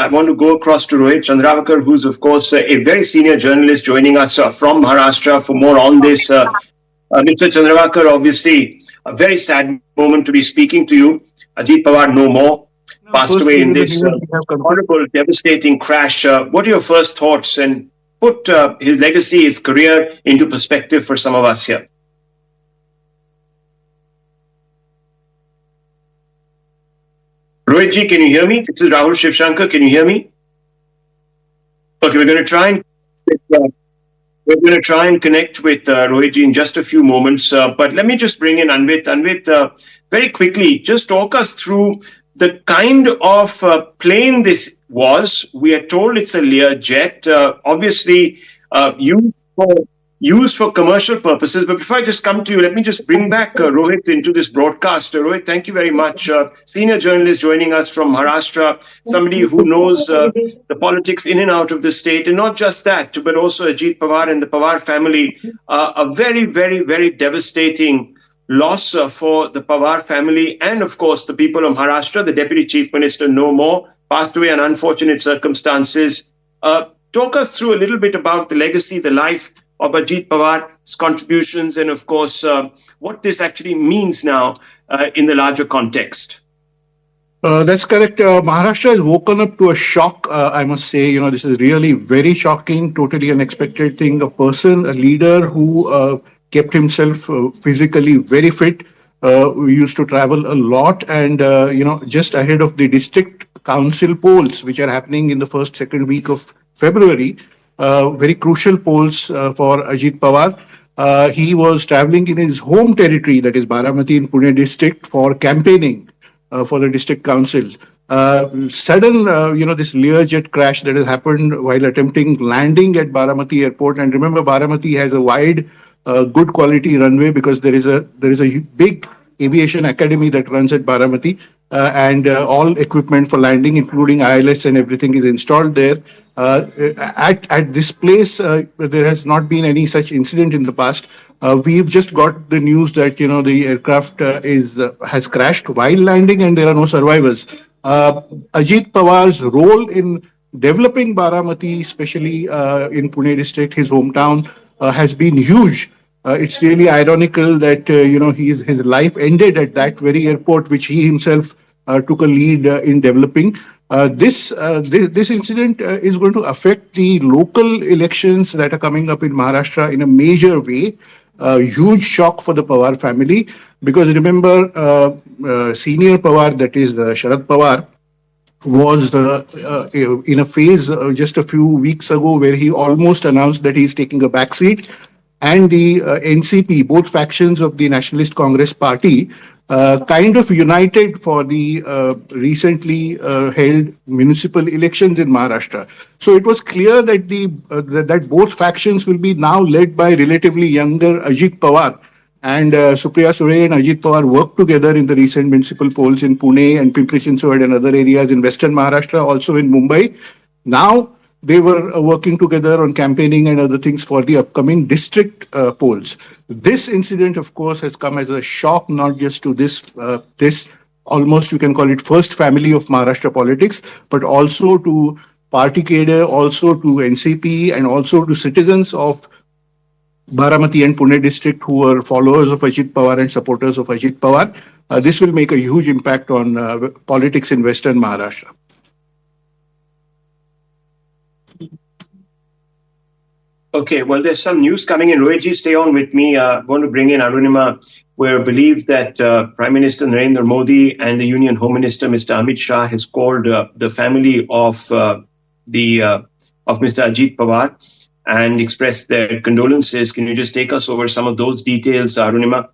I want to go across to Rohit Chandravakar, who's, of course, a very senior journalist joining us from Maharashtra for more on this. Mr. Chandravakar, obviously, a very sad moment to be speaking to you. Ajit Pawar, no more, passed away in this horrible, devastating crash. What are your first thoughts? And put his legacy, his career into perspective for some of us here. Rohitji, can you hear me? This is Rahul Shivshankar. Can you hear me? Okay, we're going to try and connect with Rohitji in just a few moments. But let me just bring in Anvit. Anvit, very quickly, just talk us through the kind of plane this was. We are told it's a Learjet, obviously used for commercial purposes. But before I just come to you, let me just bring back Rohit into this broadcast. Rohit, thank you very much. Senior journalist joining us from Maharashtra, somebody who knows the politics in and out of the state. And not just that, but also Ajit Pawar and the Pawar family. A very, very, very devastating loss for the Pawar family and, of course, the people of Maharashtra. The Deputy Chief Minister, no more, passed away in unfortunate circumstances. Talk us through a little bit about the legacy, the life of Ajit Pawar's contributions, and of course, what this actually means now in the larger context. That's correct. Maharashtra has woken up to a shock, I must say. This is really very shocking, totally unexpected thing. A person, a leader who kept himself physically very fit, we used to travel a lot, and, just ahead of the district council polls, which are happening in the first, second week of February, very crucial polls for Ajit Pawar. He was traveling in his home territory, that is Baramati in Pune district, for campaigning for the district council. Sudden, this Learjet crash that has happened while attempting landing at Baramati airport. And remember, Baramati has a wide, good quality runway because there is a big aviation academy that runs at Baramati. And all equipment for landing, including ILS and everything, is installed there. At this place, there has not been any such incident in the past. We've just got the news that the aircraft has crashed while landing, and there are no survivors. Ajit Pawar's role in developing Baramati, especially in Pune district, his hometown, has been huge. It's really ironical that his life ended at that very airport, which he himself took a lead in developing. This incident is going to affect the local elections that are coming up in Maharashtra in a major way. Huge shock for the Pawar family, because remember, senior Pawar, that is Sharad Pawar, was in a phase just a few weeks ago where he almost announced that he's taking a backseat. And the NCP, both factions of the Nationalist Congress Party, kind of united for the recently held municipal elections in Maharashtra. So it was clear that that both factions will be now led by relatively younger Ajit Pawar. And Supriya Sule and Ajit Pawar worked together in the recent municipal polls in Pune and Pimpri-Chinchwad and other areas in Western Maharashtra, also in Mumbai. Now they were working together on campaigning and other things for the upcoming district polls. This incident, of course, has come as a shock, not just to this almost, you can call it, first family of Maharashtra politics, but also to party cadre, also to NCP, and also to citizens of Baramati and Pune district who are followers of Ajit Pawar and supporters of Ajit Pawar. This will make a huge impact on politics in Western Maharashtra. Okay, well, there's some news coming in. Rohitji, stay on with me. I want to bring in Arunima, where I believe that Prime Minister Narendra Modi and the Union Home Minister, Mr. Amit Shah, has called the family of Mr. Ajit Pawar and expressed their condolences. Can you just take us over some of those details, Arunima?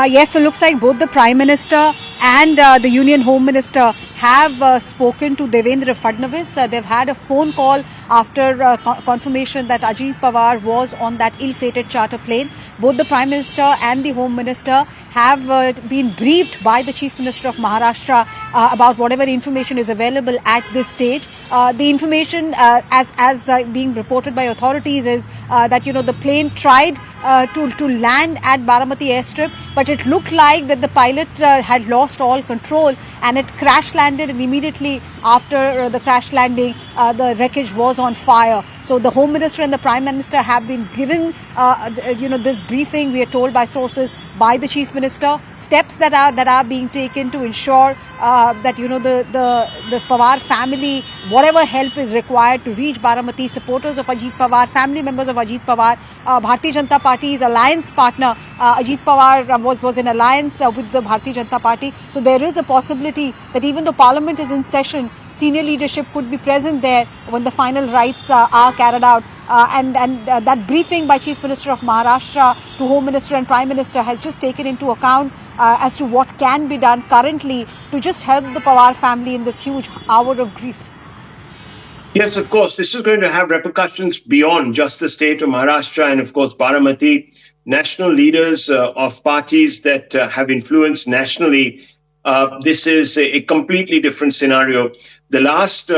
Yes, so it looks like both the Prime Minister and the Union Home Minister have spoken to Devendra Fadnavis. They've had a phone call after confirmation that Ajit Pawar was on that ill-fated charter plane. Both the Prime Minister and the Home Minister have been briefed by the Chief Minister of Maharashtra about whatever information is available at this stage. The information as being reported by authorities is that, the plane tried to land at Baramati airstrip, but it looked like that the pilot had lost lost all control and it crash landed, and immediately after the crash landing, the wreckage was on fire. So the Home Minister and the Prime Minister have been given, this briefing, we are told by sources, by the Chief Minister, steps that are being taken to ensure that the Pawar family, whatever help is required to reach Baramati. Supporters of Ajit Pawar, family members of Ajit Pawar, Bharatiya Janata Party's alliance partner, Ajit Pawar was in alliance with the Bharatiya Janata Party. So there is a possibility that even though Parliament is in session, senior leadership could be present there when the final rites are carried out. And that briefing by Chief Minister of Maharashtra to Home Minister and Prime Minister has just taken into account as to what can be done currently to just help the Pawar family in this huge hour of grief. Yes, of course. This is going to have repercussions beyond just the state of Maharashtra and, of course, Baramati. National leaders of parties that have influence nationally. This is a completely different scenario. The last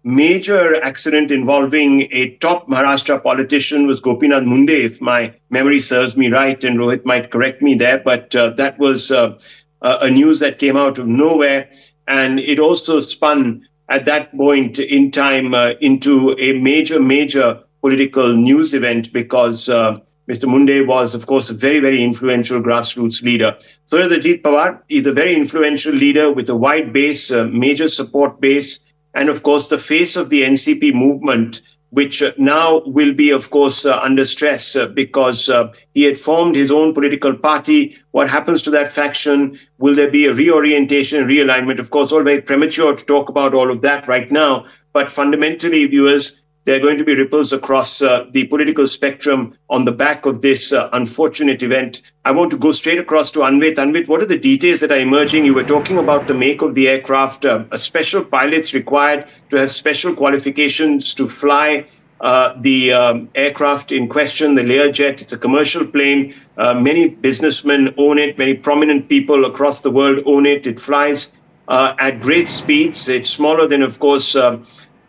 major accident involving a top Maharashtra politician was Gopinath Munde, if my memory serves me right, and Rohit might correct me there, but that was a news that came out of nowhere, and it also spun at that point in time into a major political news event because Mr. Munde was, of course, a very, very influential grassroots leader. So is Ajit Pawar. He's a very influential leader with a wide base, major support base, and, of course, the face of the NCP movement, which now will be, of course, under stress because he had formed his own political party. What happens to that faction? Will there be a reorientation, realignment? Of course, all very premature to talk about all of that right now. But fundamentally, viewers, there are going to be ripples across the political spectrum on the back of this unfortunate event. I want to go straight across to Anvit. Anvit, what are the details that are emerging? You were talking about the make of the aircraft, a special pilots required to have special qualifications to fly the aircraft in question, the Learjet. It's a commercial plane. Many businessmen own it. Many prominent people across the world own it. It flies at great speeds. It's smaller than, of course,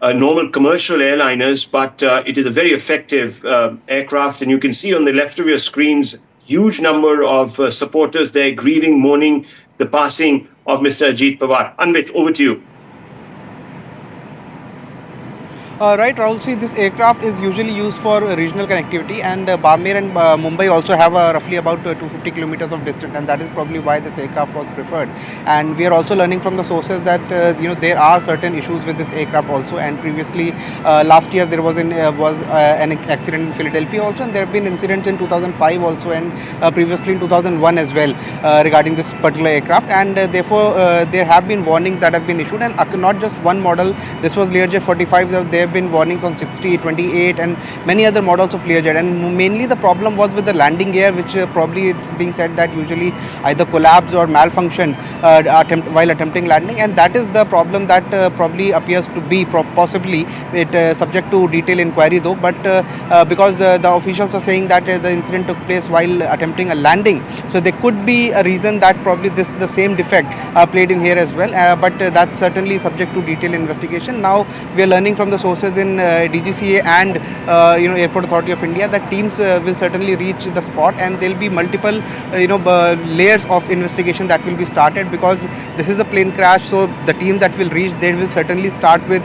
normal commercial airliners, but it is a very effective aircraft. And you can see on the left of your screens, huge number of supporters there grieving, mourning the passing of Mr. Ajit Pawar. Anvit, over to you. Right, Rahul, see, this aircraft is usually used for regional connectivity, and Barmer and Mumbai also have roughly about 250 kilometers of distance, and that is probably why this aircraft was preferred. And we are also learning from the sources that there are certain issues with this aircraft also. And previously, last year there was an accident in Philadelphia also, and there have been incidents in 2005 also, and previously in 2001 as well regarding this particular aircraft. And therefore, there have been warnings that have been issued, and not just one model. This was Learjet 45. There have been warnings on 60, 28 and many other models of Learjet, and mainly the problem was with the landing gear, which probably it's being said that usually either collapsed or malfunctioned while attempting landing, and that is the problem that probably appears to be possibly subject to detailed inquiry though, but because the officials are saying that the incident took place while attempting a landing, so there could be a reason that probably the same defect played in here as well, but that's certainly subject to detailed investigation. Now we are learning from the sources in DGCA and Airport Authority of India that teams will certainly reach the spot, and there will be multiple layers of investigation that will be started, because this is a plane crash. So the team that will reach, they will certainly start with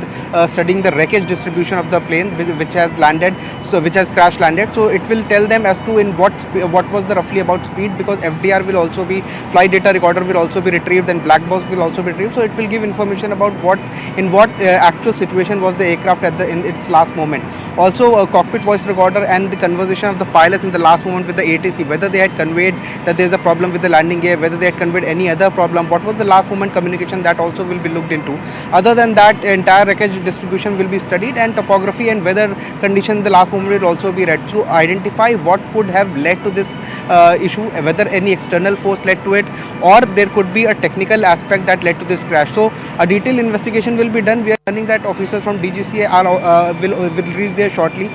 studying the wreckage distribution of the plane which has landed, so which has crash landed. So it will tell them as to in what was the roughly about speed, because FDR will also be, flight data recorder will also be retrieved, and black box will also be retrieved. So it will give information about what actual situation was the aircraft in its last moment. Also a cockpit voice recorder and the conversation of the pilots in the last moment with the ATC, whether they had conveyed that there is a problem with the landing gear, whether they had conveyed any other problem, what was the last moment communication, that also will be looked into. Other than that, entire wreckage distribution will be studied, and topography and weather condition in the last moment will also be read to identify what could have led to this issue, whether any external force led to it, or there could be a technical aspect that led to this crash. So a detailed investigation will be done. We are learning that officers from DGCA will reach there shortly.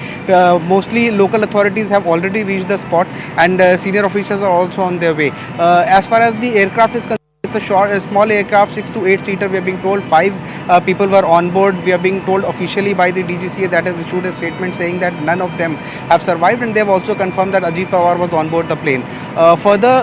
Mostly local authorities have already reached the spot, and senior officials are also on their way. As far as the aircraft is concerned, it's a small aircraft, 6 to 8 seater. We are being told 5 people were on board. We are being told officially by the DGCA that has issued a statement saying that none of them have survived, and they have also confirmed that Ajit Pawar was on board the plane. Further,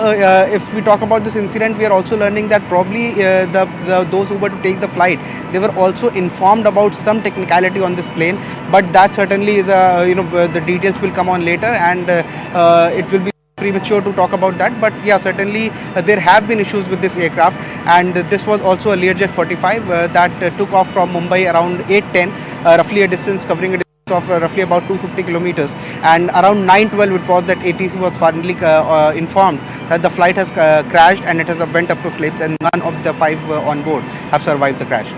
if we talk about this incident, we are also learning that probably those who were to take the flight, they were also informed about some technicality on this plane, but that certainly is the details will come on later, and it will be premature to talk about that. But yeah, certainly there have been issues with this aircraft, and this was also a Learjet 45 that took off from Mumbai around 8:10, roughly a distance covering a distance of roughly about 250 kilometers, and around 9:12 it was that ATC was finally informed that the flight has crashed and it has went up to flames, and none of the 5 on board have survived the crash.